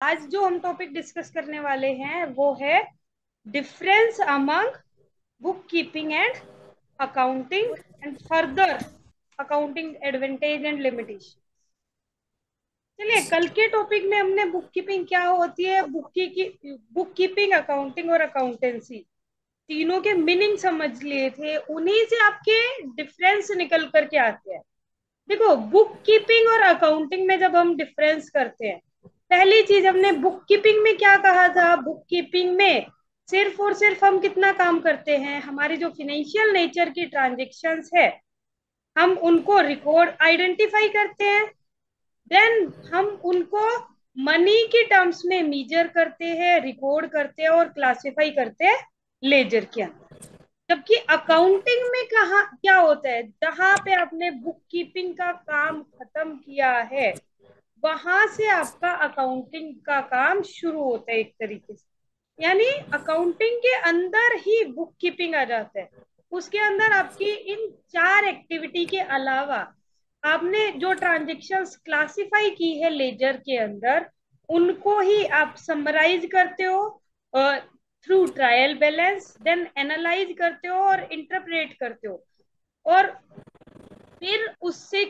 आज जो हम टॉपिक डिस्कस करने वाले हैं वो है difference among book keeping and accounting and further accounting advantage and limitation. चलिए, कल के टॉपिक में हमने बुक कीपिंग क्या होती है, बुक कीपिंग, अकाउंटिंग और अकाउंटेंसी तीनों के मीनिंग समझ लिए थे। उन्हीं से आपके डिफरेंस निकल करके आते हैं। देखो, बुक कीपिंग और अकाउंटिंग में जब हम डिफरेंस करते हैं, पहली चीज हमने बुक कीपिंग में क्या कहा था। बुक कीपिंग में सिर्फ और सिर्फ हम कितना काम करते हैं, हमारी जो फिनेंशियल नेचर की ट्रांजेक्शन्स है हम उनको रिकॉर्ड आइडेंटिफाई करते हैं। देन हम उनको मनी की टर्म्स में मेजर करते हैं, रिकॉर्ड करते हैं और क्लासिफाई करते हैं लेजर के अंदर। जबकि अकाउंटिंग में कहा क्या होता है, जहां पे आपने बुक कीपिंग का काम खत्म किया है वहां से आपका अकाउंटिंग का काम शुरू होता है एक तरीके से। यानी अकाउंटिंग के अंदर ही बुक कीपिंग आ जाता है। उसके अंदर आपकी इन चार एक्टिविटी के अलावा आपने जो ट्रांजेक्शन्स क्लासिफाई की है लेजर के अंदर, उनको ही आप समराइज करते हो through trial balance, then analyse करते हो और इंटरप्रेट करते हो, और फिर उससे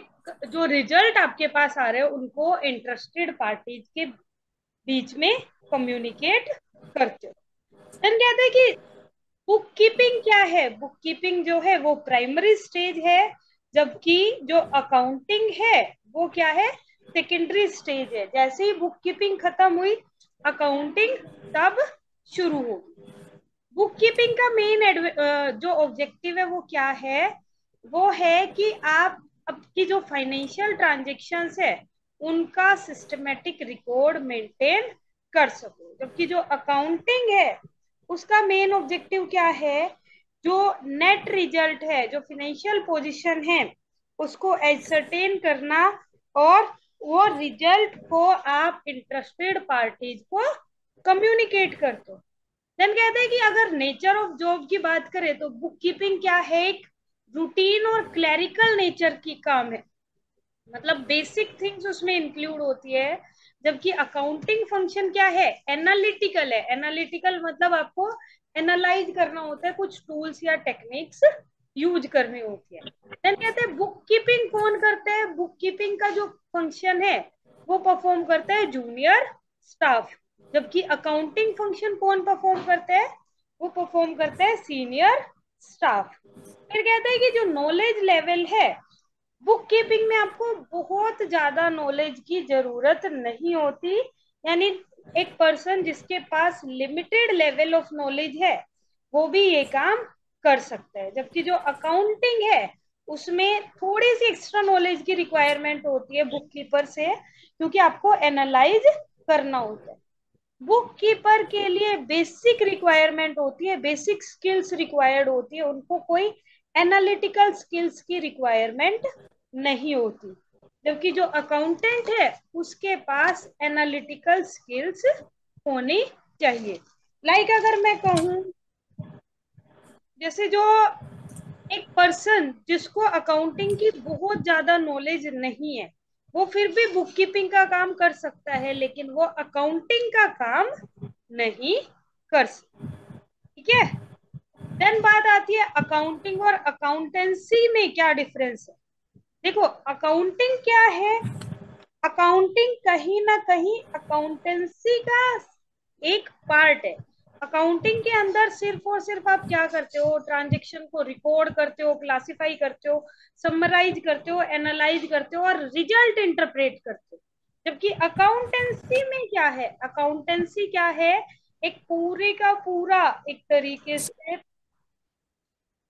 जो रिजल्ट आपके पास आ रहे हो उनको इंटरेस्टेड पार्टीज के बीच में कम्युनिकेट करते हो। देन कहते हैं कि बुक कीपिंग क्या है। बुक कीपिंग जो है वो प्राइमरी स्टेज है, जबकि जो अकाउंटिंग है वो क्या है, सेकेंडरी स्टेज है। जैसे ही बुक कीपिंग खत्म हुई, अकाउंटिंग तब शुरू होगी। बुक कीपिंग का मेन जो ऑब्जेक्टिव है वो क्या है, वो है कि आप आपकी जो फाइनेंशियल ट्रांजेक्शन्स है उनका सिस्टमेटिक रिकॉर्ड मेंटेन कर सको। जबकि जो अकाउंटिंग है उसका मेन ऑब्जेक्टिव क्या है, जो नेट रिजल्ट है, जो फाइनेंशियल पोजीशन है उसको एसरटेन करना, और वो रिजल्ट को आप इंटरेस्टेड पार्टीज को कम्युनिकेट कर दो। देन कहते हैं कि अगर नेचर ऑफ जॉब की बात करें तो बुक कीपिंग क्या है, एक रूटीन और क्लरिकल नेचर की काम है। मतलब बेसिक थिंग्स उसमें इंक्लूड होती है। जबकि अकाउंटिंग फंक्शन क्या है, एनालिटिकल है। एनालिटिकल मतलब आपको एनालाइज करना होता है, कुछ टूल्स या टेक्निक्स यूज करनी होती है। देन कहते हैं बुक कीपिंग कौन करते हैं। बुक कीपिंग का जो फंक्शन है वो परफॉर्म करता है जूनियर स्टाफ। जबकि अकाउंटिंग फंक्शन कौन परफॉर्म करते हैं, वो परफॉर्म करते हैं सीनियर स्टाफ। फिर कहते हैं कि जो नॉलेज लेवल है, बुक कीपिंग में आपको बहुत ज्यादा नॉलेज की जरूरत नहीं होती। यानी एक पर्सन जिसके पास लिमिटेड लेवल ऑफ नॉलेज है वो भी ये काम कर सकता है। जबकि जो अकाउंटिंग है उसमें थोड़ी सी एक्स्ट्रा नॉलेज की रिक्वायरमेंट होती है बुक कीपर से, क्योंकि आपको एनालाइज करना होता है। बुक कीपर के लिए बेसिक रिक्वायरमेंट होती है, बेसिक स्किल्स रिक्वायर्ड होती है, उनको कोई एनालिटिकल स्किल्स की रिक्वायरमेंट नहीं होती। जबकि जो अकाउंटेंट है उसके पास एनालिटिकल स्किल्स होनी चाहिए। लाइक अगर मैं कहूँ, जैसे जो एक पर्सन जिसको अकाउंटिंग की बहुत ज्यादा नॉलेज नहीं है वो फिर भी बुक कीपिंग का काम कर सकता है, लेकिन वो अकाउंटिंग का काम नहीं कर सकता। ठीक है। देन बात आती है अकाउंटिंग और अकाउंटेंसी में क्या डिफरेंस है। देखो, अकाउंटिंग क्या है, अकाउंटिंग कहीं ना कहीं अकाउंटेंसी का एक पार्ट है। अकाउंटिंग के अंदर सिर्फ और सिर्फ आप क्या करते हो, ट्रांजेक्शन को रिकॉर्ड करते हो, क्लासिफाई करते हो, समराइज करते हो, एनालाइज करते हो और रिजल्ट इंटरप्रेट करते हो। जबकि अकाउंटेंसी में क्या है, अकाउंटेंसी क्या है, एक पूरे का पूरा एक तरीके से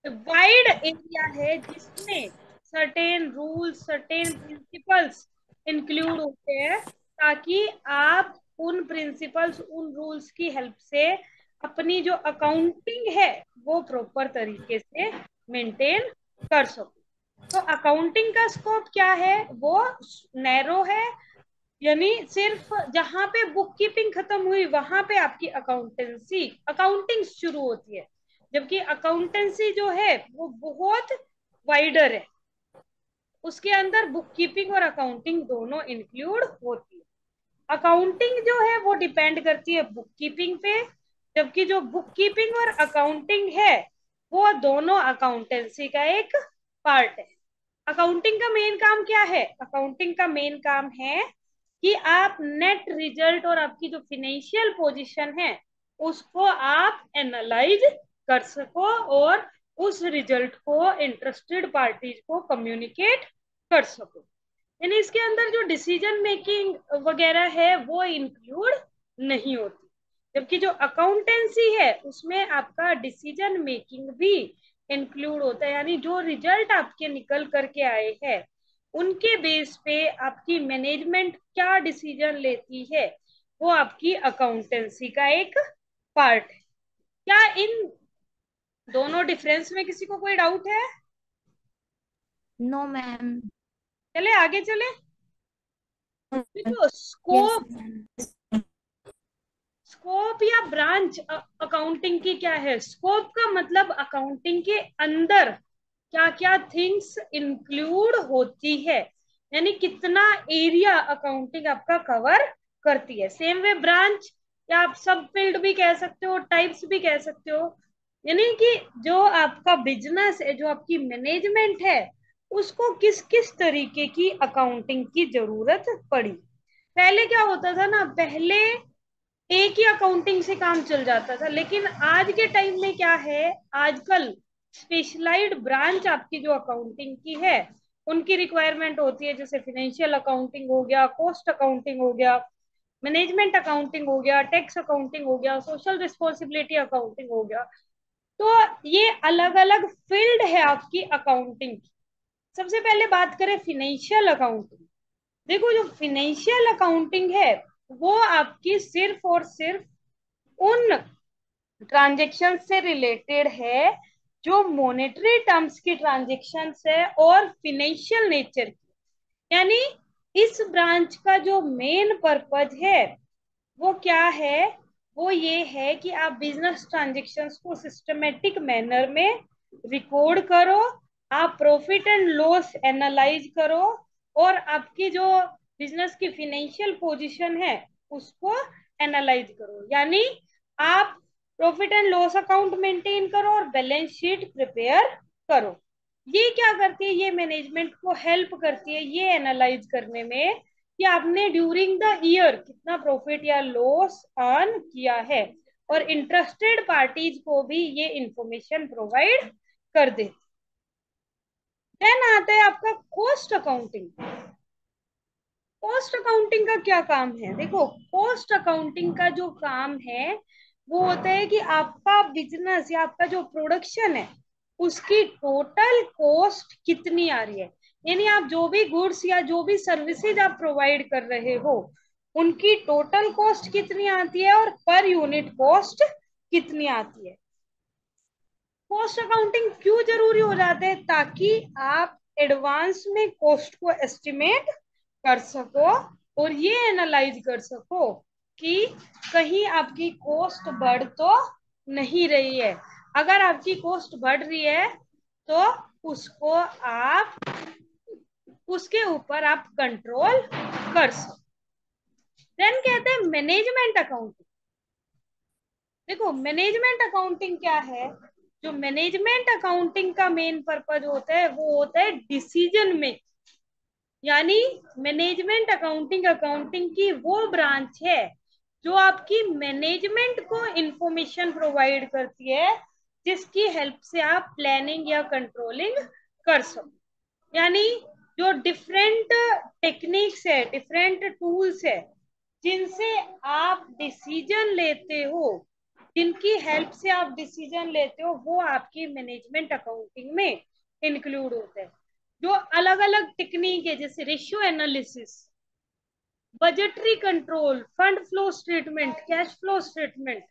वाइड एरिया है जिसमें certain rules, certain principles include होते हैं, ताकि आप उन प्रिंसिपल्स, उन रूल्स की हेल्प से अपनी जो अकाउंटिंग है वो प्रॉपर तरीके से मेंटेन कर सको। तो अकाउंटिंग का स्कोप क्या है, वो नैरो है। यानी सिर्फ जहां पे बुक कीपिंग खत्म हुई वहां पे आपकी अकाउंटेंसी, अकाउंटिंग शुरू होती है। जबकि अकाउंटेंसी जो है वो बहुत वाइडर है, उसके अंदर बुक कीपिंग और अकाउंटिंग दोनों इंक्लूड होती है। अकाउंटिंग जो है वो डिपेंड करती है बुक कीपिंग पे, जबकि जो बुक कीपिंग और अकाउंटिंग है वो दोनों अकाउंटेंसी का एक पार्ट है। अकाउंटिंग का मेन काम क्या है? अकाउंटिंग का मेन काम है कि आप नेट रिजल्ट और आपकी जो फिनेंशियल पोजीशन है उसको आप एनालाइज कर सको और उस रिजल्ट को इंटरेस्टेड पार्टीज को कम्युनिकेट कर सको। यानी इसके अंदर जो डिसीजन मेकिंग वगैरह है वो इंक्लूड नहीं होती, जबकि जो अकाउंटेंसी है उसमें आपका डिसीजन मेकिंग भी इंक्लूड होता है। यानी जो रिजल्ट आपके निकल करके आए हैं उनके बेस पे आपकी मैनेजमेंट क्या डिसीजन लेती है वो आपकी अकाउंटेंसी का एक पार्ट है। क्या इन दोनों डिफरेंस में किसी को कोई डाउट है? No ma'am. चले आगे चले। देखो यस स्कोप, मैम। स्कोप या ब्रांच अकाउंटिंग की क्या है? स्कोप का मतलब अकाउंटिंग के अंदर क्या क्या थिंग्स इंक्लूड होती है, यानी कितना एरिया अकाउंटिंग आपका कवर करती है। सेम वे ब्रांच या आप सब फील्ड भी कह सकते हो, टाइप्स भी कह सकते हो, यानी कि जो आपका बिजनेस है, जो आपकी मैनेजमेंट है, उसको किस किस तरीके की अकाउंटिंग की जरूरत पड़ी। पहले क्या होता था ना, पहले एक ही अकाउंटिंग से काम चल जाता था, लेकिन आज के टाइम में क्या है, आजकल स्पेशलाइज्ड ब्रांच आपकी जो अकाउंटिंग की है उनकी रिक्वायरमेंट होती है। जैसे फाइनेंशियल अकाउंटिंग हो गया, कॉस्ट अकाउंटिंग हो गया, मैनेजमेंट अकाउंटिंग हो गया, टैक्स अकाउंटिंग हो गया, सोशल रिस्पॉन्सिबिलिटी अकाउंटिंग हो गया। तो ये अलग अलग फील्ड है आपकी अकाउंटिंग की। सबसे पहले बात करें फाइनेंशियल अकाउंटिंग। देखो जो फाइनेंशियल अकाउंटिंग है वो आपकी सिर्फ और सिर्फ उन ट्रांजेक्शन से रिलेटेड है जो मॉनेटरी टर्म्स की ट्रांजेक्शन है और फाइनेंशियल नेचर की। यानी इस ब्रांच का जो मेन पर्पज है वो क्या है? वो ये है कि आप बिजनेस ट्रांजेक्शन्स को सिस्टमेटिक मैनर में रिकॉर्ड करो, आप प्रॉफिट एंड लॉस एनालाइज करो और आपकी जो बिजनेस की फाइनेंशियल पोजीशन है उसको एनालाइज करो। यानी आप profit and loss account maintain करो और बैलेंस शीट प्रिपेयर करो। ये क्या करती है? ये मैनेजमेंट को हेल्प करती है ये एनालाइज करने में कि आपने ड्यूरिंग द ईयर कितना प्रॉफिट या लॉस अर्न किया है, और इंटरेस्टेड पार्टीज को भी ये इंफॉर्मेशन प्रोवाइड कर दे। देन आता है आपका कॉस्ट अकाउंटिंग। कॉस्ट अकाउंटिंग का क्या काम है? देखो कॉस्ट अकाउंटिंग का जो काम है वो होता है कि आपका बिजनेस या आपका जो प्रोडक्शन है उसकी टोटल कॉस्ट कितनी आ रही है। यानी आप जो भी गुड्स या जो भी सर्विसेज आप प्रोवाइड कर रहे हो उनकी टोटल कॉस्ट कितनी आती है और पर यूनिट कॉस्ट कितनी आती है। कॉस्ट अकाउंटिंग क्यों जरूरी हो जाते हैं? ताकि आप एडवांस में कॉस्ट को एस्टिमेट कर सको और ये एनालाइज कर सको कि कहीं आपकी कॉस्ट बढ़ तो नहीं रही है। अगर आपकी कॉस्ट बढ़ रही है तो उसको आप उसके ऊपर आप कंट्रोल कर सको। देन कहते हैं मैनेजमेंट अकाउंटिंग। देखो मैनेजमेंट अकाउंटिंग क्या है? जो मैनेजमेंट अकाउंटिंग का मेन पर्पज होता है वो होता है डिसीजन मेकिंग। यानी मैनेजमेंट अकाउंटिंग अकाउंटिंग की वो ब्रांच है जो आपकी मैनेजमेंट को इंफॉर्मेशन प्रोवाइड करती है जिसकी हेल्प से आप प्लानिंग या कंट्रोलिंग कर सको। यानी जो डिफरेंट टेक्निक्स है, डिफरेंट टूल्स है जिनसे आप डिसीजन लेते हो, जिनकी हेल्प से आप डिसीजन लेते हो, वो आपकी मैनेजमेंट अकाउंटिंग में इंक्लूड होते हैं। जो अलग अलग टेक्निक है जैसे ratio analysis, budgetary control, fund flow statement, cash flow statement,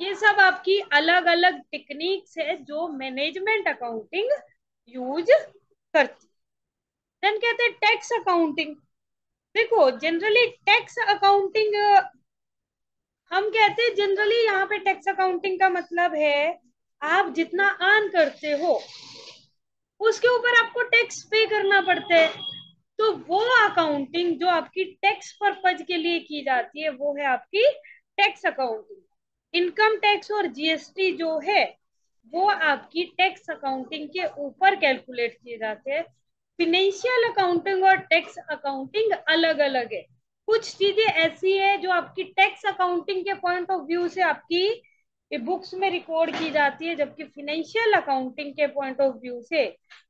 ये सब आपकी अलग अलग टेक्निक्स है जो मैनेजमेंट अकाउंटिंग यूज करती। देन कहते हैं टैक्स अकाउंटिंग। देखो जनरली टैक्स अकाउंटिंग हम कहते हैं जनरली यहाँ पे टैक्स अकाउंटिंग का मतलब है आप जितना अर्न करते हो उसके ऊपर आपको टैक्स पे करना पड़ता है। तो वो अकाउंटिंग जो आपकी टैक्स पर्पज के लिए की जाती है वो है आपकी टैक्स अकाउंटिंग। इनकम टैक्स और जीएसटी जो है वो आपकी टैक्स अकाउंटिंग के ऊपर कैलकुलेट किए जाते हैं। फिनेंशियल अकाउंटिंग और टैक्स अकाउंटिंग अलग अलग है। कुछ चीजें ऐसी है जो आपकी टैक्स अकाउंटिंग के पॉइंट ऑफ व्यू से आपकी बुक्स में रिकॉर्ड की जाती है, जबकि फिनेंशियल अकाउंटिंग के पॉइंट ऑफ व्यू से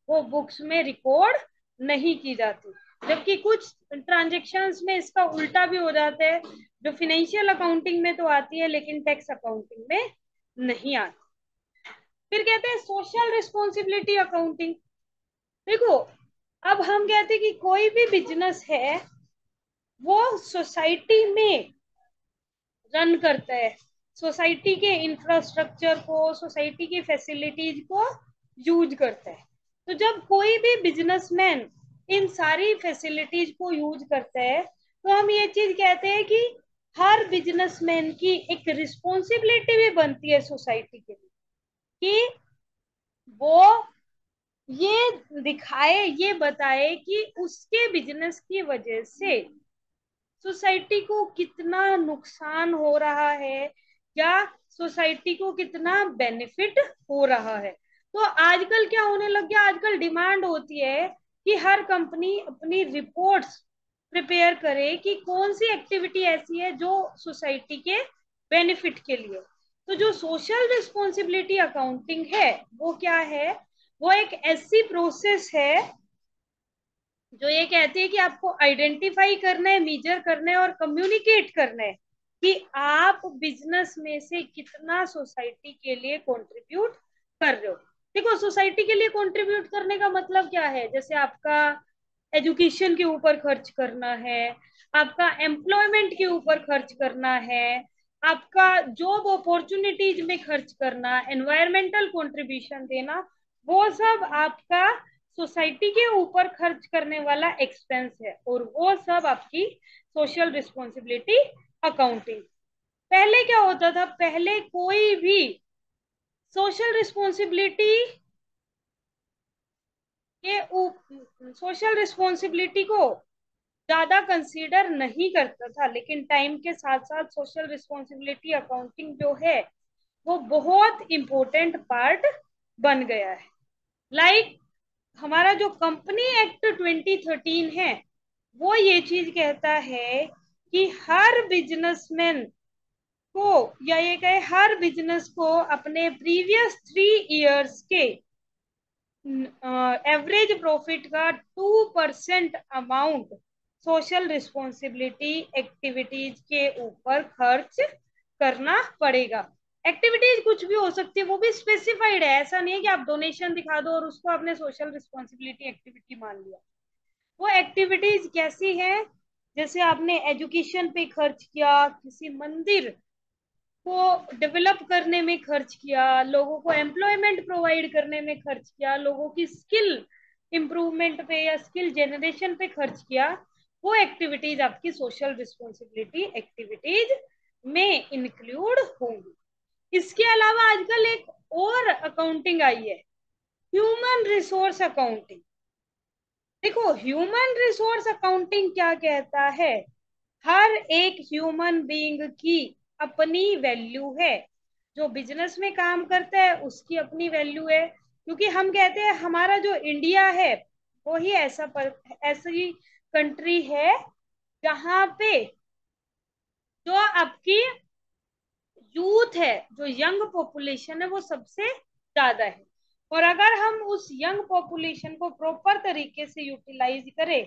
वो बुक्स में रिकॉर्ड नहीं की जाती। जबकि कुछ ट्रांजेक्शन्स में इसका उल्टा भी हो जाता है, जो फिनेंशियल अकाउंटिंग में तो आती है लेकिन टैक्स अकाउंटिंग में नहीं आती। फिर कहते हैं सोशल रिस्पॉन्सिबिलिटी अकाउंटिंग। देखो, अब हम कहते हैं कि कोई भी बिजनेस है वो सोसाइटी में रन करता है, सोसाइटी के इंफ्रास्ट्रक्चर को, सोसाइटी की फैसिलिटीज को यूज करता है। तो जब कोई भी बिजनेसमैन इन सारी फैसिलिटीज को यूज करता है तो हम ये चीज कहते हैं कि हर बिजनेसमैन की एक रिस्पॉन्सिबिलिटी भी बनती है सोसाइटी के लिए कि वो ये दिखाए, ये बताए कि उसके बिजनेस की वजह से सोसाइटी को कितना नुकसान हो रहा है या सोसाइटी को कितना बेनिफिट हो रहा है। तो आजकल क्या होने लग गया, आजकल डिमांड होती है कि हर कंपनी अपनी रिपोर्ट्स प्रिपेयर करे कि कौन सी एक्टिविटी ऐसी है जो सोसाइटी के बेनिफिट के लिए। तो जो सोशल रिस्पॉन्सिबिलिटी अकाउंटिंग है वो क्या है, वो एक ऐसी प्रोसेस है जो ये कहती है कि आपको आइडेंटिफाई करना है, मेजर करना है और कम्युनिकेट करना है कि आप बिजनेस में से कितना सोसाइटी के लिए कंट्रीब्यूट कर रहे हो। देखो, सोसाइटी के लिए कंट्रीब्यूट करने का मतलब क्या है, जैसे आपका एजुकेशन के ऊपर खर्च करना है, आपका एम्प्लॉयमेंट के ऊपर खर्च करना है, आपका जॉब अपॉर्चुनिटीज में खर्च करना, एनवायरमेंटल कंट्रीब्यूशन देना, वो सब आपका सोसाइटी के ऊपर खर्च करने वाला एक्सपेंस है और वो सब आपकी सोशल रिस्पॉन्सिबिलिटी अकाउंटिंग। पहले क्या होता था, पहले कोई भी सोशल रिस्पॉन्सिबिलिटी के सोशल रिस्पॉन्सिबिलिटी को ज्यादा कंसीडर नहीं करता था, लेकिन टाइम के साथ साथ सोशल रिस्पॉन्सिबिलिटी अकाउंटिंग जो है वो बहुत इंपॉर्टेंट पार्ट बन गया है। लाइक हमारा जो कंपनी एक्ट 2013 है वो ये चीज कहता है कि हर बिजनेसमैन को, या ये कहे हर बिजनेस को अपने प्रीवियस 3 इयर्स के एवरेज प्रॉफिट का 2% अमाउंट सोशल रिस्पॉन्सिबिलिटी एक्टिविटीज के ऊपर खर्च करना पड़ेगा। एक्टिविटीज कुछ भी हो सकती है, वो भी स्पेसिफाइड है, ऐसा नहीं है कि आप डोनेशन दिखा दो और उसको आपने सोशल रिस्पॉन्सिबिलिटी एक्टिविटी मान लिया। वो एक्टिविटीज कैसी है, जैसे आपने एजुकेशन पे खर्च किया, किसी मंदिर को डेवलप करने में खर्च किया, लोगों को एम्प्लॉयमेंट प्रोवाइड करने में खर्च किया, लोगों की स्किल इंप्रूवमेंट पे या स्किल जनरेशन पे खर्च किया, वो एक्टिविटीज आपकी सोशल रिस्पॉन्सिबिलिटी एक्टिविटीज में इंक्लूड होंगी। इसके अलावा आजकल एक और अकाउंटिंग आई है, ह्यूमन रिसोर्स अकाउंटिंग। देखो, ह्यूमन रिसोर्स अकाउंटिंग क्या कहता है, हर एक ह्यूमन बीइंग की अपनी वैल्यू है। जो बिजनेस में काम करता है उसकी अपनी वैल्यू है, क्योंकि हम कहते हैं हमारा जो इंडिया है वो ही ऐसी कंट्री है जहां पे जो आपकी यूथ है, जो यंग पॉपुलेशन है वो सबसे ज्यादा है। और अगर हम उस यंग पॉपुलेशन को प्रॉपर तरीके से यूटिलाइज करें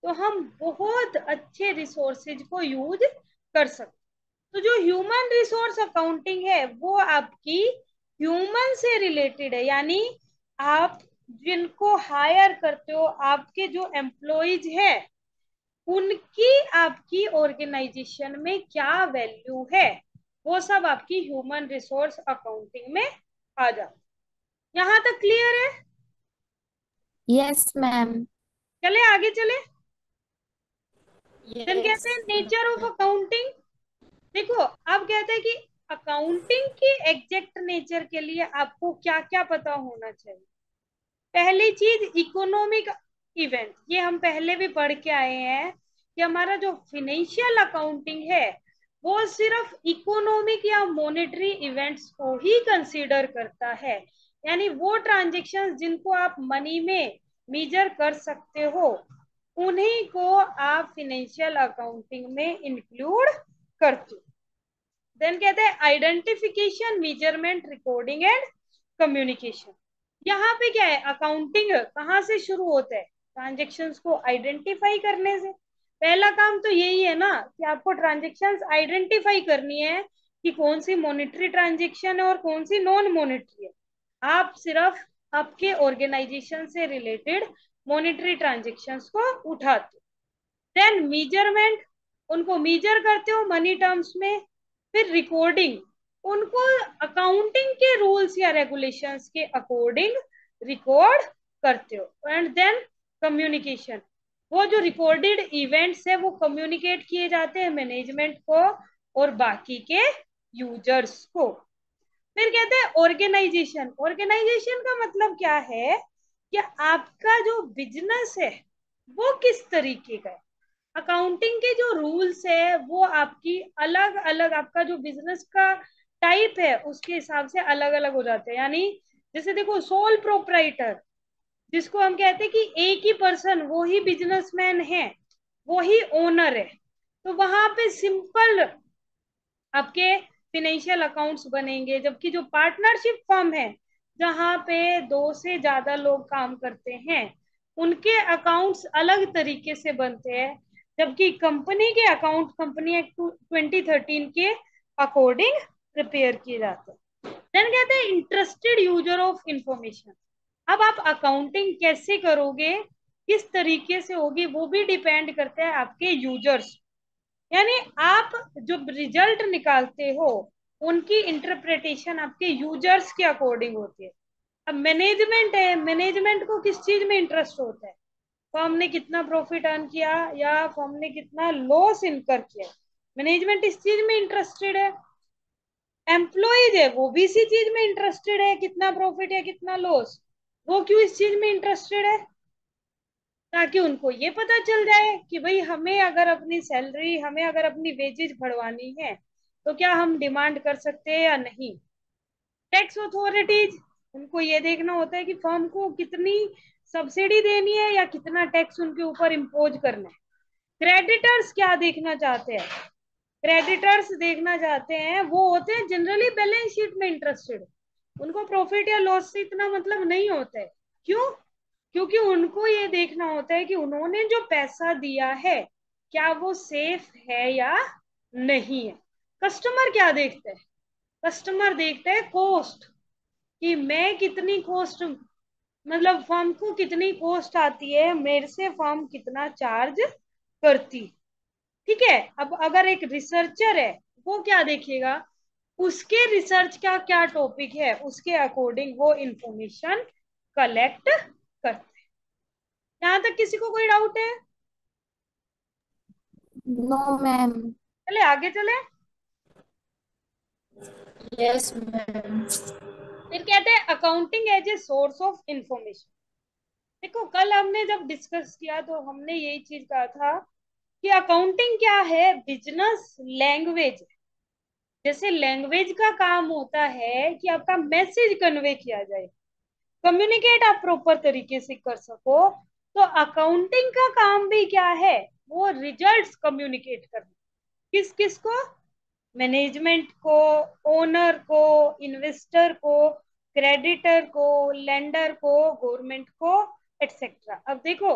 तो हम बहुत अच्छे रिसोर्सेज को यूज कर सकते। तो जो ह्यूमन रिसोर्स अकाउंटिंग है वो आपकी ह्यूमन से रिलेटेड है, यानी आप जिनको हायर करते हो, आपके जो एम्प्लॉयज है उनकी आपकी ऑर्गेनाइजेशन में क्या वैल्यू है, वो सब आपकी ह्यूमन रिसोर्स अकाउंटिंग में आ जाता। यहाँ तक क्लियर है? Yes ma'am. चले आगे चले। देन यस कहते हैं नेचर ऑफ अकाउंटिंग। देखो, अब कहते हैं कि अकाउंटिंग की एग्जैक्ट नेचर के लिए आपको क्या क्या पता होना चाहिए। पहली चीज, इकोनॉमिक इवेंट। ये हम पहले भी पढ़ के आए हैं कि हमारा जो फिनेंशियल अकाउंटिंग है वो सिर्फ इकोनॉमिक या मॉनेटरी इवेंट्स को ही कंसीडर करता है, यानी वो ट्रांजेक्शन्स जिनको आप मनी में मेजर कर सकते हो उन्हीं को आप फिनेंशियल अकाउंटिंग में इंक्लूड करते हो। देन कहते हैं identification, measurement, recording and communication. यहाँ पे क्या है, अकाउंटिंग कहाँ से शुरू होता है, ट्रांजेक्शन्स को आइडेंटिफाई करने से। पहला काम तो यही है ना कि आपको ट्रांजेक्शन्स आइडेंटिफाई करनी है कि कौन सी मॉनेटरी ट्रांजेक्शन है और कौन सी नॉन मॉनेटरी है। आप सिर्फ आपके ऑर्गेनाइजेशन से रिलेटेड मॉनेटरी ट्रांजेक्शन्स को उठाते हो। देन मेजरमेंट, उनको मेजर करते हो मनी टर्म्स में। फिर रिकॉर्डिंग, उनको अकाउंटिंग के रूल्स या रेगुलेशंस के अकॉर्डिंग रिकॉर्ड करते हो। एंड देन कम्युनिकेशन, वो जो रिकॉर्डेड इवेंट्स है वो कम्युनिकेट किए जाते हैं मैनेजमेंट को और बाकी के यूजर्स को। फिर कहते हैं ऑर्गेनाइजेशन। ऑर्गेनाइजेशन का मतलब क्या है कि आपका जो बिजनेस है वो किस तरीके का है। अकाउंटिंग के जो रूल्स है वो आपकी अलग अलग, आपका जो बिजनेस का टाइप है उसके हिसाब से अलग अलग हो जाते हैं। यानी जैसे देखो, सोल प्रोप्राइटर जिसको हम कहते हैं कि एक ही पर्सन, वो ही बिजनेसमैन है, वो ही ओनर है, तो वहां पे सिंपल आपके फिनेंशियल अकाउंट्स बनेंगे। जबकि जो पार्टनरशिप फर्म है जहाँ पे दो से ज्यादा लोग काम करते हैं उनके अकाउंट्स अलग तरीके से बनते हैं। जबकि कंपनी के अकाउंट कंपनी एक्ट 2013 के अकॉर्डिंग प्रिपेयर किए जाते हैं। देन कहते हैं इंटरेस्टेड यूजर ऑफ इंफॉर्मेशन। अब आप अकाउंटिंग कैसे करोगे, किस तरीके से होगी, वो भी डिपेंड करता है आपके यूजर्स, यानी आप जो रिजल्ट निकालते हो उनकी इंटरप्रिटेशन आपके यूजर्स के अकॉर्डिंग होती है। अब मैनेजमेंट है, मैनेजमेंट को किस चीज में इंटरेस्ट होता है, फर्म ने कितना प्रॉफिट अर्न किया या फर्म ने कितना लॉस इनकर किया, मैनेजमेंट इस चीज में इंटरेस्टेड है। एम्प्लॉइज है वो भी इसी चीज में इंटरेस्टेड है, कितना प्रॉफिट है कितना लॉस, वो क्यों इस चीज में इंटरेस्टेड है, ताकि उनको ये पता चल जाए कि भाई हमें अगर अपनी सैलरी, हमें अगर अपनी वेजेस बढ़वानी है तो क्या हम डिमांड कर सकते हैं या नहीं। टैक्स अथॉरिटीज, उनको ये देखना होता है कि फर्म को कितनी सब्सिडी देनी है या कितना टैक्स उनके ऊपर इम्पोज करना है। क्रेडिटर्स क्या देखना चाहते हैं, क्रेडिटर्स देखना चाहते हैं, वो होते हैं जनरली बैलेंस शीट में इंटरेस्टेड, उनको प्रॉफिट या लॉस से इतना मतलब नहीं होता है। क्यों? क्योंकि उनको ये देखना होता है कि उन्होंने जो पैसा दिया है क्या वो सेफ है या नहीं है। कस्टमर क्या देखता है, कस्टमर देखता है कॉस्ट, कि मैं कितनी कॉस्ट, मतलब फर्म को कितनी कॉस्ट आती है, मेरे से फर्म कितना चार्ज करती। ठीक है, अब अगर एक रिसर्चर है वो क्या देखेगा, उसके रिसर्च का क्या टॉपिक है उसके अकॉर्डिंग वो इंफॉर्मेशन कलेक्ट करते हैं। यहाँ तक किसी को कोई डाउट है? No ma'am. चले आगे चले। Yes ma'am. फिर कहते हैं accounting as a source of information. देखो, कल हमने जब डिस्कस किया तो हमने यही चीज कहा था कि अकाउंटिंग क्या है, बिजनेस लैंग्वेज। जैसे लैंग्वेज का काम होता है कि आपका मैसेज कन्वे किया जाए, कम्युनिकेट आप प्रॉपर तरीके से कर सको, तो अकाउंटिंग का काम भी क्या है, वो रिजल्ट्स कम्युनिकेट करना। किस किस को, मैनेजमेंट को, ओनर को, इन्वेस्टर को, क्रेडिटर को, लेंडर को, गवर्नमेंट को, एटसेट्रा। अब देखो,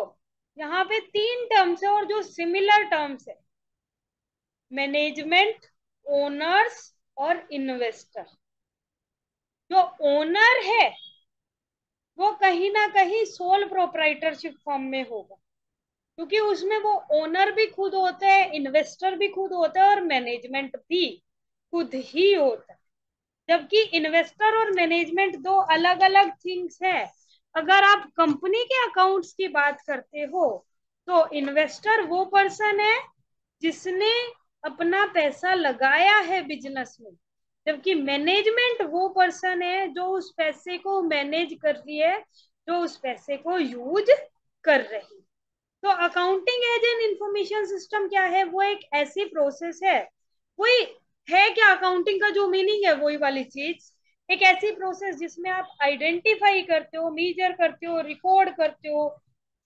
यहाँ पे तीन टर्म्स है और जो सिमिलर टर्म्स है, मैनेजमेंट, ओनर्स और इन्वेस्टर। जो ओनर है वो कहीं ना कहीं सोल प्रोप्राइटरशिप फॉर्म में होगा, क्योंकि उसमें वो ओनर भी खुद होते हैं, इन्वेस्टर भी खुद होता है और मैनेजमेंट भी खुद ही होता है। जबकि इन्वेस्टर और मैनेजमेंट दो अलग अलग थिंग्स है। अगर आप कंपनी के अकाउंट्स की बात करते हो तो इन्वेस्टर वो पर्सन है जिसने अपना पैसा लगाया है बिजनेस में, जबकि मैनेजमेंट वो पर्सन है जो उस पैसे को मैनेज कर रही है, जो उस पैसे को यूज कर रही है। तो accounting as an information system क्या है? वो एक ऐसी प्रोसेस है, वही है क्या अकाउंटिंग का जो मीनिंग है वही वाली चीज, एक ऐसी प्रोसेस जिसमें आप आइडेंटिफाई करते हो, मेजर करते हो, रिकॉर्ड करते हो,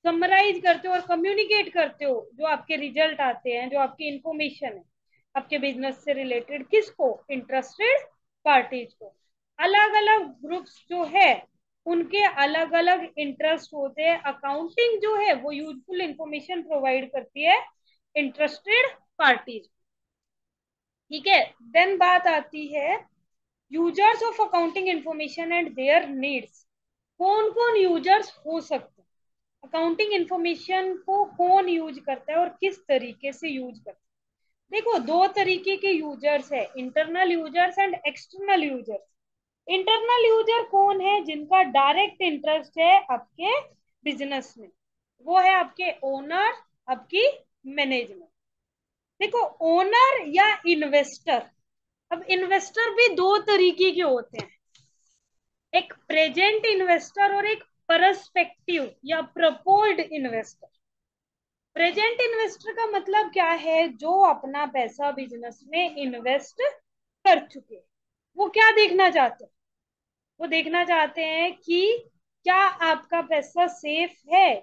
समराइज करते हो और कम्युनिकेट करते हो जो आपके रिजल्ट आते हैं, जो आपकी इंफॉर्मेशन है आपके बिजनेस से रिलेटेड, किसको? इंटरेस्टेड पार्टीज को। अलग अलग ग्रुप्स जो है उनके अलग अलग इंटरेस्ट होते हैं। अकाउंटिंग जो है वो यूजफुल इंफॉर्मेशन प्रोवाइड करती है इंटरेस्टेड पार्टीज। ठीक है, देन बात आती है users of accounting information and there needs. कौन कौन यूजर्स हो सकते हैं? अकाउंटिंग इंफॉर्मेशन को कौन यूज करता है और किस तरीके से यूज करता है? देखो, दो तरीके के यूजर्स है, internal users and external users. Internal user कौन है? जिनका डायरेक्ट इंटरेस्ट है आपके बिजनेस में, वो है आपके ओनर, आपकी मैनेजमेंट। देखो, ओनर या इन्वेस्टर, अब इन्वेस्टर भी दो तरीके के होते हैं, एक प्रेजेंट इन्वेस्टर और एक परस्पेक्टिव या प्रपोज्ड इन्वेस्टर। प्रेजेंट इन्वेस्टर का मतलब क्या है? जो अपना पैसा बिजनेस में इन्वेस्ट कर चुके, वो क्या देखना चाहते हैं? वो देखना चाहते हैं कि क्या आपका पैसा सेफ है,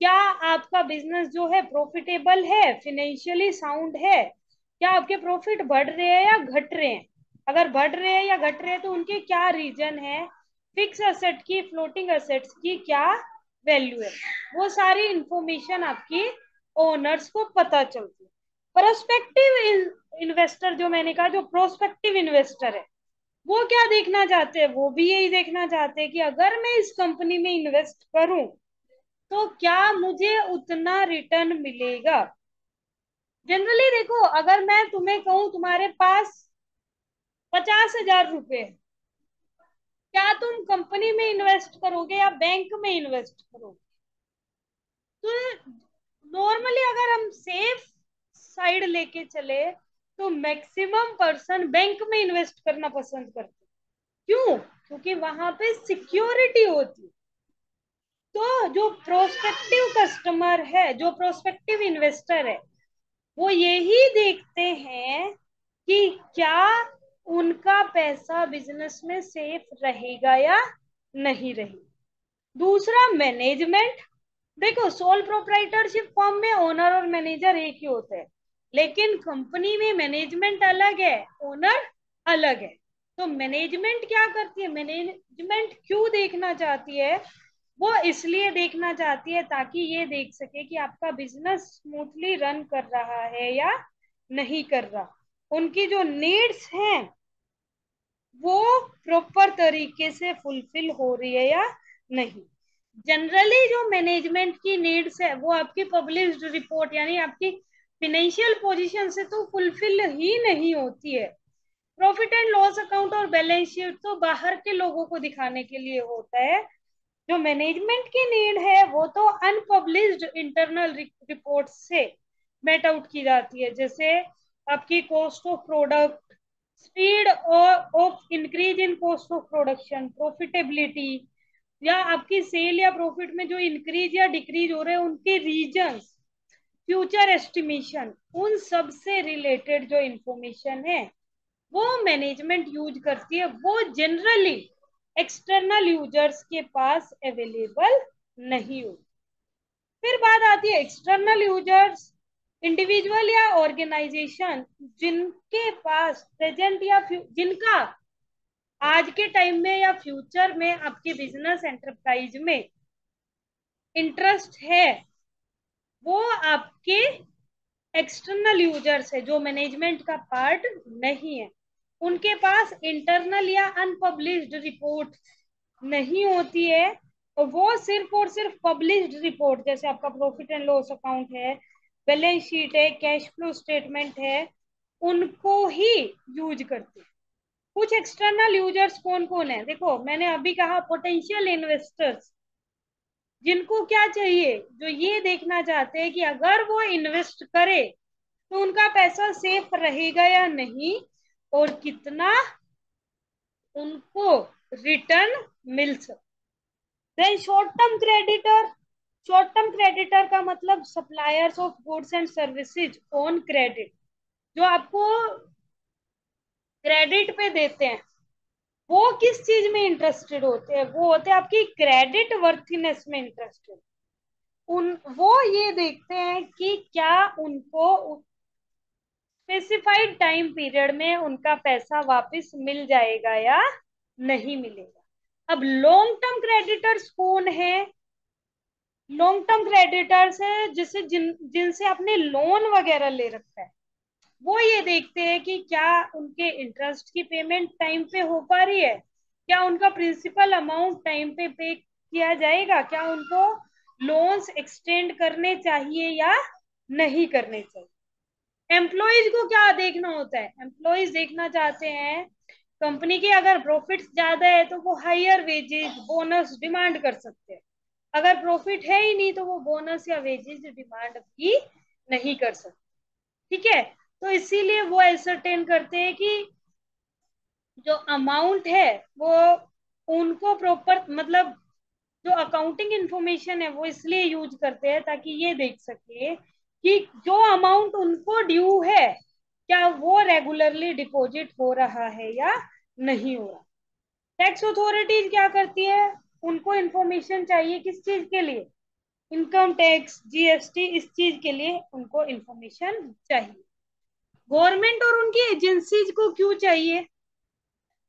क्या आपका बिजनेस जो है प्रॉफिटेबल है, फाइनेंशियली साउंड है, क्या आपके प्रॉफिट बढ़ रहे हैं या घट रहे हैं, अगर बढ़ रहे हैं या घट रहे हैं तो उनके क्या रीजन है, फिक्स एसेट की, फ्लोटिंग एसेट्स की क्या वैल्यू है, वो सारी इंफॉर्मेशन आपकी ओनर्स को पता चलती है। प्रोस्पेक्टिव इन्वेस्टर जो मैंने कहा, जो प्रोस्पेक्टिव इन्वेस्टर है, वो क्या देखना चाहते हैं? वो भी यही देखना चाहते हैं कि अगर मैं इस कंपनी में इन्वेस्ट करूं तो क्या मुझे उतना रिटर्न मिलेगा। जनरली देखो, अगर मैं तुम्हें कहूं तुम्हारे पास 50,000 रुपए है, क्या तुम कंपनी में इन्वेस्ट करोगे या बैंक में इन्वेस्ट करोगे? तो नॉर्मली अगर हम सेफ साइड लेके चले तो मैक्सिमम पर्सन बैंक में इन्वेस्ट करना पसंद करते। क्यों? क्योंकि वहां पे सिक्योरिटी होती है। तो जो प्रोस्पेक्टिव कस्टमर है, जो प्रोस्पेक्टिव इन्वेस्टर है, वो यही देखते हैं कि क्या उनका पैसा बिजनेस में सेफ रहेगा या नहीं रहेगा। दूसरा, मैनेजमेंट। देखो, सोल प्रोप्राइटरशिप फॉर्म में ओनर और मैनेजर एक ही होते हैं, लेकिन कंपनी में मैनेजमेंट अलग है, ओनर अलग है। तो मैनेजमेंट क्या करती है? मैनेजमेंट क्यों देखना चाहती है? वो इसलिए देखना चाहती है ताकि ये देख सके कि आपका बिजनेस स्मूथली रन कर रहा है या नहीं कर रहा, उनकी जो नीड्स हैं वो प्रॉपर तरीके से फुलफिल हो रही है या नहीं। जनरली जो मैनेजमेंट की नीड्स है वो आपकी पब्लिश्ड रिपोर्ट यानी आपकी फिनेंशियल पोजीशन से तो फुलफिल ही नहीं होती है। प्रॉफिट एंड लॉस अकाउंट और बैलेंस शीट तो बाहर के लोगों को दिखाने के लिए होता है। जो मैनेजमेंट की नीड है वो तो अनपब्लिश्ड इंटरनल रिपोर्ट से मेट आउट की जाती है, जैसे आपकी cost of product, speed of increase in cost of production, profitability, या आपकी सेल या प्रॉफिट में जो इंक्रीज या डिक्रीज हो रहे हैं उनके रीजंस, फ्यूचर एस्टिमेशन, उन सब से रिलेटेड जो इंफॉर्मेशन है वो मैनेजमेंट यूज करती है। वो जनरली एक्सटर्नल यूजर्स के पास अवेलेबल नहीं होती। फिर बात आती है एक्सटर्नल यूजर्स, इंडिविजुअल या ऑर्गेनाइजेशन जिनके पास प्रेजेंट या जिनका आज के टाइम में या फ्यूचर में आपके बिजनेस एंटरप्राइज में इंटरेस्ट है, वो आपके एक्सटर्नल यूजर्स है जो मैनेजमेंट का पार्ट नहीं है। उनके पास इंटरनल या अनपब्लिश्ड रिपोर्ट नहीं होती है, और वो सिर्फ और सिर्फ पब्लिश्ड रिपोर्ट, जैसे आपका प्रॉफिट एंड लॉस अकाउंट है, बैलेंस शीट है, कैश फ्लो स्टेटमेंट है, उनको ही यूज करते हैं। कुछ एक्सटर्नल यूजर्स कौन कौन है? देखो, मैंने अभी कहा पोटेंशियल इन्वेस्टर्स, जिनको क्या चाहिए? जो ये देखना चाहते हैं कि अगर वो इन्वेस्ट करे तो उनका पैसा सेफ रहेगा या नहीं, और कितना उनको रिटर्न मिल सकता। Then short term creditor, short term creditor का मतलब suppliers of goods and services on credit, जो आपको क्रेडिट पे देते हैं, वो किस चीज में इंटरेस्टेड होते हैं? वो होते हैं आपकी क्रेडिट वर्थीनेस में इंटरेस्टेड। वो ये देखते हैं कि क्या उनको स्पेसिफाइड टाइम पीरियड में उनका पैसा वापस मिल जाएगा या नहीं मिलेगा। अब लॉन्ग टर्म क्रेडिटर्स कौन है? लॉन्ग टर्म क्रेडिटर्स है जिनसे आपने लोन वगैरह ले रखा है, वो ये देखते हैं कि क्या उनके इंटरेस्ट की पेमेंट टाइम पे हो पा रही है, क्या उनका प्रिंसिपल अमाउंट टाइम पे किया जाएगा, क्या उनको लोन्स एक्सटेंड करने चाहिए या नहीं करने चाहिए। एम्प्लॉयज को क्या देखना होता है? एम्प्लॉयज देखना चाहते हैं कंपनी की अगर प्रॉफिट ज्यादा है तो वो हायर वेजेस बोनस डिमांड कर सकते हैं, अगर प्रॉफिट है ही नहीं तो वो बोनस या वेजेस डिमांड भी नहीं कर सकते। ठीक है, तो इसीलिए वो एसरटेन करते हैं कि जो अमाउंट है वो उनको प्रॉपर, मतलब जो अकाउंटिंग इंफॉर्मेशन है वो इसलिए यूज करते हैं ताकि ये देख सके कि जो अमाउंट उनको ड्यू है क्या वो रेगुलरली डिपॉजिट हो रहा है या नहीं हो रहा। टैक्स अथॉरिटीज क्या करती है? उनको इंफॉर्मेशन चाहिए किस चीज के लिए? इनकम टैक्स, जीएसटी, इस चीज के लिए उनको इंफॉर्मेशन चाहिए। गवर्नमेंट और उनकी एजेंसीज को क्यों चाहिए?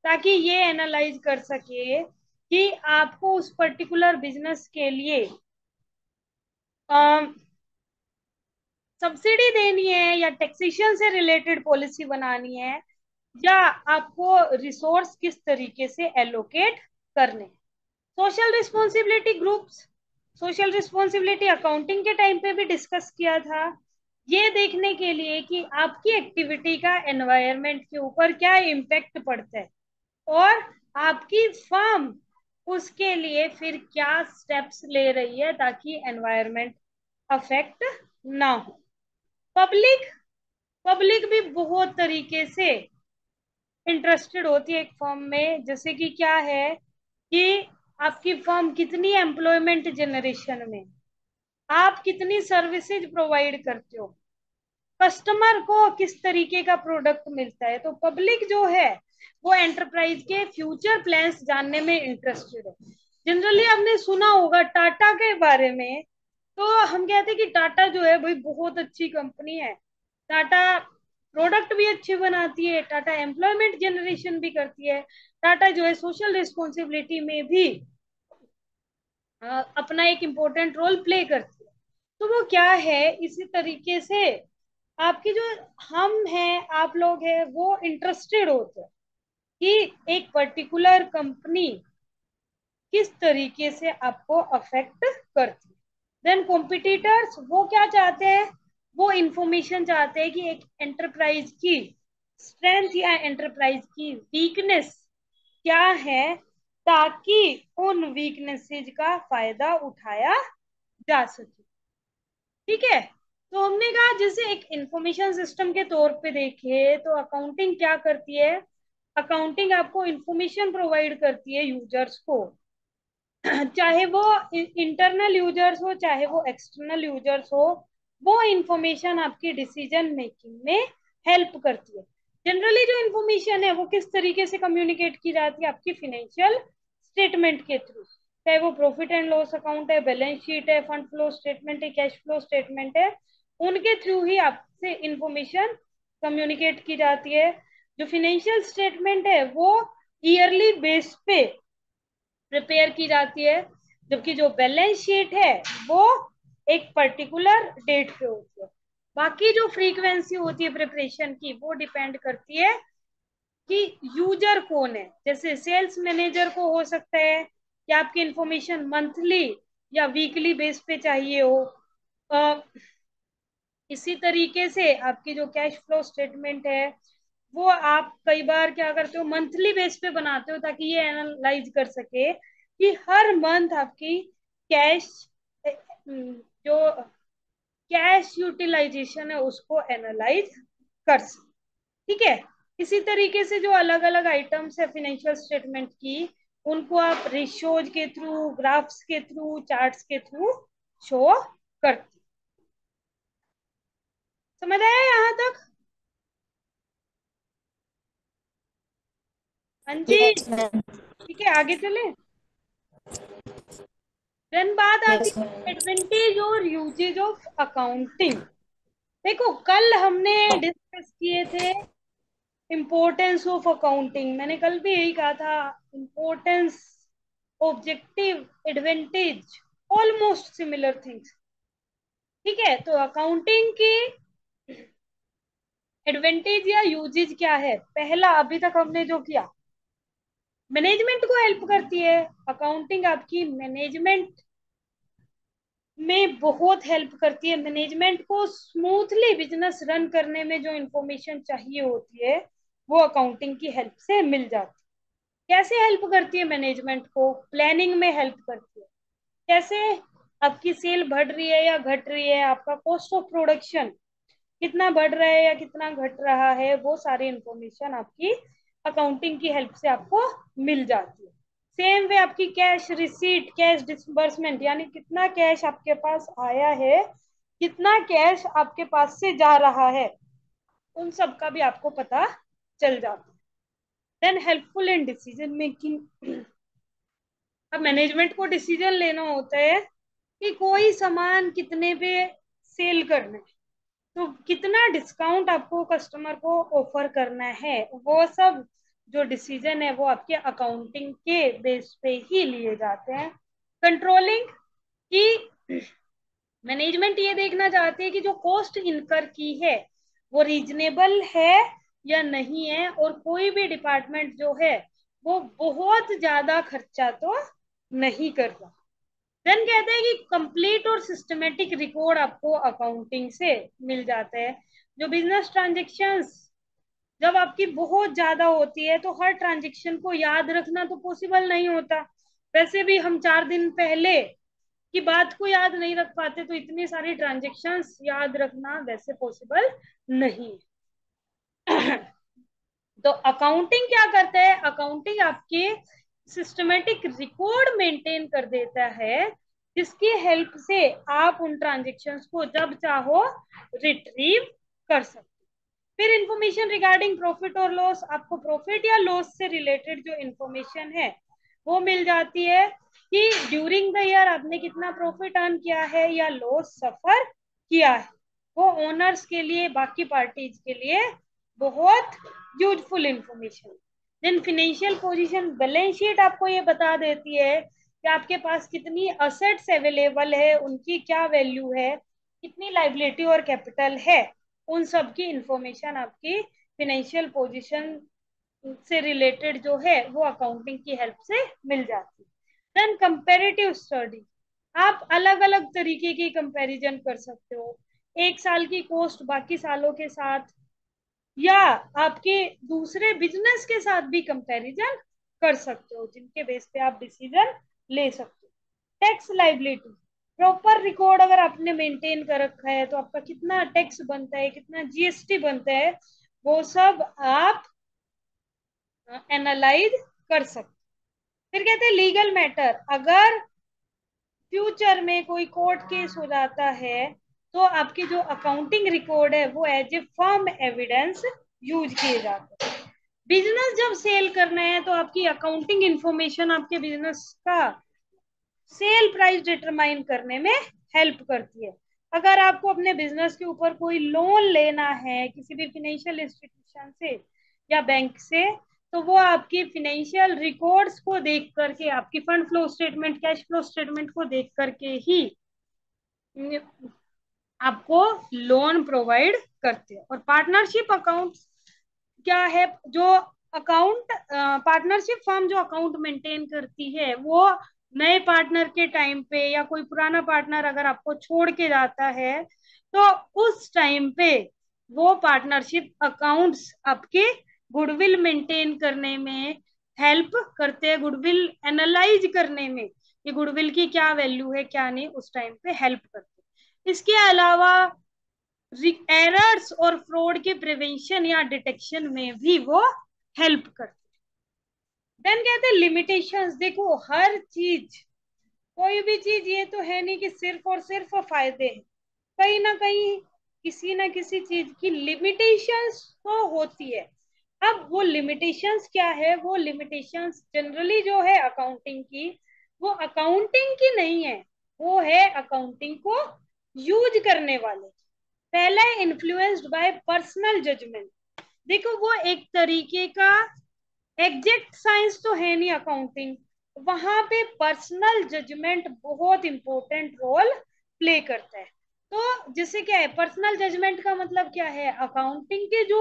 ताकि ये एनालाइज कर सके कि आपको उस पर्टिकुलर बिजनेस के लिए सब्सिडी देनी है या टैक्सेशन से रिलेटेड पॉलिसी बनानी है, या आपको रिसोर्स किस तरीके से एलोकेट करने। Social responsibility groups, social responsibility accounting के टाइम पे भी डिस्कस किया था, ये देखने के लिए कि आपकी एक्टिविटी का एनवायरनमेंट के ऊपर क्या इम्पैक्ट पड़ता है और आपकी फर्म उसके लिए फिर क्या स्टेप्स ले रही है ताकि एनवायरनमेंट अफेक्ट ना हो। पब्लिक, पब्लिक भी बहुत तरीके से इंटरेस्टेड होती है एक फर्म में, जैसे कि क्या है कि आपकी फर्म कितनी एम्प्लॉयमेंट जनरेशन में, आप कितनी सर्विसेज प्रोवाइड करते हो, कस्टमर को किस तरीके का प्रोडक्ट मिलता है। तो पब्लिक जो है वो एंटरप्राइज के फ्यूचर प्लान्स जानने में इंटरेस्टेड है। जनरली आपने सुना होगा टाटा के बारे में, तो हम कहते हैं कि टाटा जो है भाई बहुत अच्छी कंपनी है, टाटा प्रोडक्ट भी अच्छे बनाती है, टाटा एम्प्लॉयमेंट जनरेशन भी करती है, टाटा जो है सोशल रिस्पॉन्सिबिलिटी में भी अपना एक इम्पोर्टेंट रोल प्ले करती है। तो वो क्या है, इसी तरीके से आपके जो हम हैं, आप लोग हैं, वो इंटरेस्टेड होते हैं कि एक पर्टिकुलर कंपनी किस तरीके से आपको अफेक्ट करती है। देन कॉम्पिटिटर्स वो क्या चाहते हैं? वो इंफॉर्मेशन चाहते हैं कि एक एंटरप्राइज की स्ट्रेंथ या एंटरप्राइज की वीकनेस क्या है, ताकि उन वीकनेसेस का फायदा उठाया जा सके। ठीक है, तो हमने कहा जैसे एक इंफॉर्मेशन सिस्टम के तौर पे देखे तो अकाउंटिंग क्या करती है? अकाउंटिंग आपको इंफॉर्मेशन प्रोवाइड करती है यूजर्स को, चाहे वो इंटरनल यूजर्स हो चाहे वो एक्सटर्नल यूजर्स हो, वो इंफॉर्मेशन आपकी डिसीजन मेकिंग में हेल्प करती है। जनरली जो इंफॉर्मेशन है वो किस तरीके से कम्युनिकेट की जाती है? आपकी फिनेंशियल स्टेटमेंट के थ्रू, चाहे वो प्रॉफिट एंड लॉस अकाउंट है, बैलेंस शीट है, फंड फ्लो स्टेटमेंट है, कैश फ्लो स्टेटमेंट है, उनके थ्रू ही आपसे इंफॉर्मेशन कम्युनिकेट की जाती है। जो फिनेंशियल स्टेटमेंट है वो ईयरली बेस पे प्रिपेयर की जाती है, जबकि जो बैलेंस शीट है वो एक पर्टिकुलर डेट पे होती है। बाकी जो फ्रीक्वेंसी होती है प्रिपरेशन की वो डिपेंड करती है कि यूजर कौन है। जैसे सेल्स मैनेजर को हो सकता है कि आपकी इंफॉर्मेशन मंथली या वीकली बेस पे चाहिए हो। इसी तरीके से आपकी जो कैश फ्लो स्टेटमेंट है वो आप कई बार क्या करते हो, मंथली बेस पे बनाते हो ताकि ये एनालाइज कर सके कि हर मंथ आपकी कैश जो कैश यूटिलाइजेशन है उसको एनालाइज कर सके। ठीक है, इसी तरीके से जो अलग अलग आइटम्स है फाइनेंशियल स्टेटमेंट की, उनको आप रेशियोज के थ्रू, ग्राफ्स के थ्रू, चार्ट्स के थ्रू शो करती। समझ आया यहाँ तक? हाँ जी। Yes ma'am. ठीक है, आगे चले। देन बात आती यस मैम। है एडवांटेज और यूजेज ऑफ अकाउंटिंग। देखो, कल हमने डिस्कस किए थे इम्पोर्टेंस ऑफ अकाउंटिंग। मैंने कल भी यही कहा था, importance, objective, advantage, almost similar things. ठीक है, तो अकाउंटिंग की एडवांटेज या यूजेज क्या है? पहला, अभी तक हमने जो किया, मैनेजमेंट को हेल्प करती है। अकाउंटिंग आपकी मैनेजमेंट में बहुत हेल्प करती है। मैनेजमेंट को स्मूथली बिजनेस रन करने में जो इंफॉर्मेशन चाहिए होती है वो अकाउंटिंग की हेल्प से मिल जाती है। कैसे हेल्प करती है? मैनेजमेंट को प्लानिंग में हेल्प करती है। कैसे? आपकी सेल बढ़ रही है या घट रही है, आपका कॉस्ट ऑफ प्रोडक्शन कितना बढ़ रहा है या कितना घट रहा है, वो सारी इंफॉर्मेशन आपकी अकाउंटिंग की हेल्प से आपको मिल जाती है। सेम वे आपकी कैश रिसीट, कैश डिसबर्समेंट, यानी कितना कैश आपके पास आया है, कितना कैश आपके पास से जा रहा है, उन सब का भी आपको पता चल जाता है। Then helpful in decision making. अब मैनेजमेंट को डिसीजन लेना होता है कि कोई सामान कितने पे सेल करना है, तो कितना डिस्काउंट आपको कस्टमर को ऑफर करना है, वो सब जो डिसीजन है वो आपके अकाउंटिंग के बेस पे ही लिए जाते हैं। कंट्रोलिंग की मैनेजमेंट ये देखना चाहती है कि जो कॉस्ट इनकर की है वो रीजनेबल है या नहीं है, और कोई भी डिपार्टमेंट जो है वो बहुत ज्यादा खर्चा तो नहीं कर रहा। देन कहते हैं कि कंप्लीट और सिस्टमेटिक रिकॉर्ड आपको अकाउंटिंग से मिल जाता है। जो बिजनेस ट्रांजेक्शन्स जब आपकी बहुत ज्यादा होती है तो हर ट्रांजेक्शन को याद रखना तो पॉसिबल नहीं होता। वैसे भी हम 4 दिन पहले की बात को याद नहीं रख पाते, तो इतनी सारी ट्रांजेक्शन्स याद रखना वैसे पॉसिबल नहीं। तो अकाउंटिंग क्या करता है? अकाउंटिंग आपके सिस्टमेटिक रिकॉर्ड मेंटेन कर देता है, जिसकी हेल्प से आप उन ट्रांजेक्शन्स को जब चाहो रिट्रीव कर सकते। फिर इंफॉर्मेशन रिगार्डिंग प्रॉफिट और लॉस, आपको प्रॉफिट या लॉस से रिलेटेड जो इंफॉर्मेशन है वो मिल जाती है कि ड्यूरिंग द ईयर आपने कितना प्रॉफिट अर्न किया है या लॉस सफर किया है। वो ओनर्स के लिए, बाकी पार्टीज के लिए बहुत useful information. Then financial position, balance sheet आपको ये बता देती है कि आपके पास कितनी असेट्स अवेलेबल है, उनकी क्या वैल्यू है, कितनी लाइबिलिटी और कैपिटल है, उन सब की इंफॉर्मेशन आपकी फिनेंशियल पोजीशन से रिलेटेड जो है वो अकाउंटिंग की हेल्प से मिल जाती है। देन कंपैरेटिव स्टडी, आप अलग अलग तरीके की कंपैरिजन कर सकते हो, एक साल की कॉस्ट बाकी सालों के साथ, या आपके दूसरे बिजनेस के साथ भी कंपैरिजन कर सकते हो, जिनके बेस पे आप डिसीजन ले सकते हो। टैक्स लाइबिलिटी, प्रॉपर रिकॉर्ड अगर आपने मेंटेन कर रखा है तो आपका कितना टैक्स बनता है, कितना जीएसटी बनता है, वो सब आप एनालाइज कर सकते। फिर कहते हैं लीगल मैटर, अगर फ्यूचर में कोई कोर्ट केस हो जाता है तो आपकी जो अकाउंटिंग रिकॉर्ड है वो as a firm evidence use किए जाते हैं। बिजनेस जब सेल करना है तो आपकी अकाउंटिंग इंफॉर्मेशन आपके बिजनेस का सेल प्राइस डिटरमाइन करने में हेल्प करती है। अगर आपको अपने बिजनेस के ऊपर कोई लोन लेना है किसी भी फाइनेंशियल इंस्टीट्यूशन से या बैंक से, तो वो आपकी फाइनेंशियल रिकॉर्ड्स को देख करके, आपकी fund flow statement, cash flow statement को देख करके ही आपको लोन प्रोवाइड करते हैं। और पार्टनरशिप अकाउंट क्या है? जो अकाउंट पार्टनरशिप फर्म जो अकाउंट मेंटेन करती है वो नए पार्टनर के टाइम पे या कोई पुराना पार्टनर अगर आपको छोड़ के जाता है तो उस टाइम पे वो पार्टनरशिप अकाउंट्स आपके गुडविल मेंटेन करने में हेल्प करते हैं, गुडविल एनालाइज करने में कि गुडविल की क्या वैल्यू है क्या नहीं, उस टाइम पे हेल्प करते हैं। इसके अलावा एरर्स और फ्रॉड के प्रिवेंशन या डिटेक्शन में भी वो हेल्प करते हैं। देन कहते हैं लिमिटेशंस, देखो हर चीज कोई भी चीज ये तो है नहीं कि सिर्फ और सिर्फ फायदे हैं, कहीं ना कहीं किसी ना किसी चीज की लिमिटेशंस तो होती है। अब वो लिमिटेशंस क्या है, वो लिमिटेशंस जनरली जो है अकाउंटिंग की, वो अकाउंटिंग की नहीं है, वो है अकाउंटिंग को यूज करने वाले। पहला है इन्फ्लुएंस्ड बाय पर्सनल जजमेंट। देखो वो एक तरीके का एग्जैक्ट साइंस तो है नहीं अकाउंटिंग, वहां पे पर्सनल जजमेंट बहुत इंपॉर्टेंट रोल प्ले करता है। तो जैसे क्या है, पर्सनल जजमेंट का मतलब क्या है, अकाउंटिंग के जो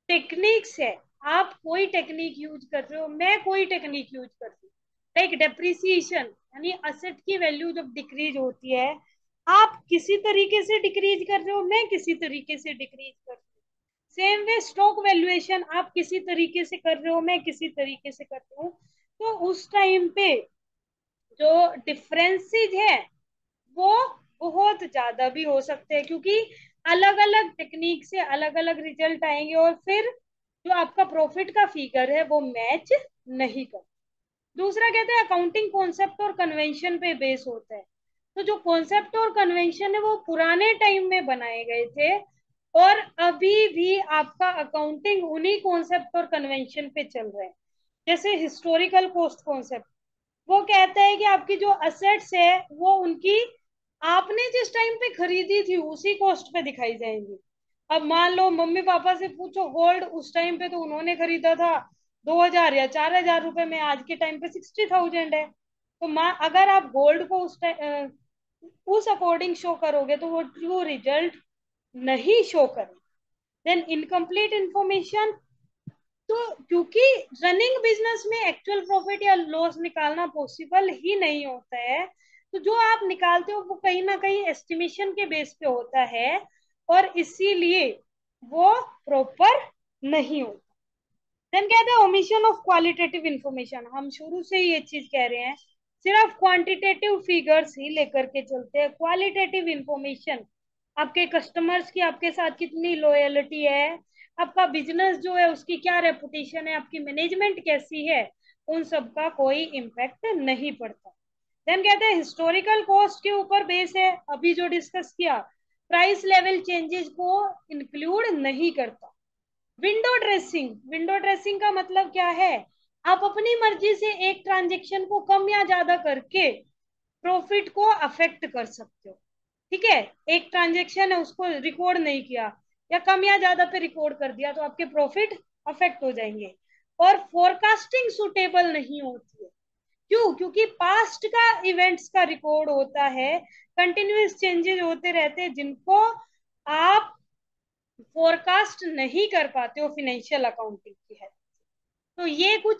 टेक्निक्स है, आप कोई टेक्निक यूज कर रहे हो, मैं कोई टेक्निक यूज कर रही हूँ, लाइक डेप्रिसिएशन, यानी असेट की वैल्यू जब डिक्रीज होती है, आप किसी तरीके से डिक्रीज कर रहे हो, मैं किसी तरीके से डिक्रीज कर रही हूँ। सेम वे स्टॉक वैल्यूएशन, आप किसी तरीके से कर रहे हो, मैं किसी तरीके से कर रही हूँ। तो उस टाइम पे जो डिफरेंसेस है वो बहुत ज्यादा भी हो सकते हैं, क्योंकि अलग अलग टेक्निक से अलग अलग रिजल्ट आएंगे, और फिर जो आपका प्रॉफिट का फिगर है वो मैच नहीं कर। दूसरा कहते हैं अकाउंटिंग कॉन्सेप्ट और कन्वेंशन पे बेस होता है। तो जो कॉन्सेप्ट और कन्वेंशन है वो पुराने टाइम में बनाए गए थे, और अभी भी आपका अकाउंटिंग उन्हीं कॉन्सेप्ट और कन्वेंशन पे चल रहा है। जैसे हिस्टोरिकल कॉस्ट कॉन्सेप्ट, वो कहता है कि आपकी जो असेट्स है वो उनकी आपने जिस टाइम पे खरीदी थी उसी कॉस्ट पे दिखाई जाएंगी। अब मान लो मम्मी पापा से पूछो, गोल्ड उस टाइम पे तो उन्होंने खरीदा था 2,000 या 4,000 रुपए में, आज के टाइम पे 60,000 है। तो माँ अगर आप गोल्ड को उस टाइम उस अकॉर्डिंग शो करोगे तो वो ट्रू रिजल्ट नहीं शो करे। देन इनकम्प्लीट इंफॉर्मेशन, तो क्योंकि रनिंग बिजनेस में एक्चुअल प्रॉफिट या लॉस निकालना पॉसिबल ही नहीं होता है, तो जो आप निकालते हो वो कहीं ना कहीं एस्टिमेशन के बेस पे होता है, और इसीलिए वो प्रॉपर नहीं होता। देन कहते हैं ओमिशन ऑफ क्वालिटेटिव इंफॉर्मेशन, हम शुरू से ही ये चीज कह रहे हैं, सिर्फ क्वांटिटेटिव फिगर्स ही लेकर के चलते हैं, क्वालिटेटिव इंफॉर्मेशन, आपके कस्टमर्स की आपके साथ कितनी लॉयलिटी है, आपका बिजनेस जो है उसकी क्या रेपुटेशन है, आपकी मैनेजमेंट कैसी है, उन सब का कोई इम्पैक्ट नहीं पड़ता। देन कहते हैं हिस्टोरिकल कॉस्ट के ऊपर बेस है, अभी जो डिस्कस किया, प्राइस लेवल चेंजेस को इंक्लूड नहीं करता। विंडो ड्रेसिंग, विंडो ड्रेसिंग का मतलब क्या है, आप अपनी मर्जी से एक ट्रांजेक्शन को कम या ज्यादा करके प्रॉफिट को अफेक्ट कर सकते हो। ठीक है, एक ट्रांजेक्शन है उसको रिकॉर्ड नहीं किया, या कम या ज्यादा पे रिकॉर्ड कर दिया, तो आपके प्रॉफिट अफेक्ट हो जाएंगे। और फोरकास्टिंग सुटेबल नहीं होती है, क्यों, क्योंकि पास्ट का इवेंट्स का रिकॉर्ड होता है, कंटिन्यूअस चेंजेस होते रहते हैं जिनको आप फोरकास्ट नहीं कर पाते हो फाइनेंशियल अकाउंटिंग की है। तो ये कुछ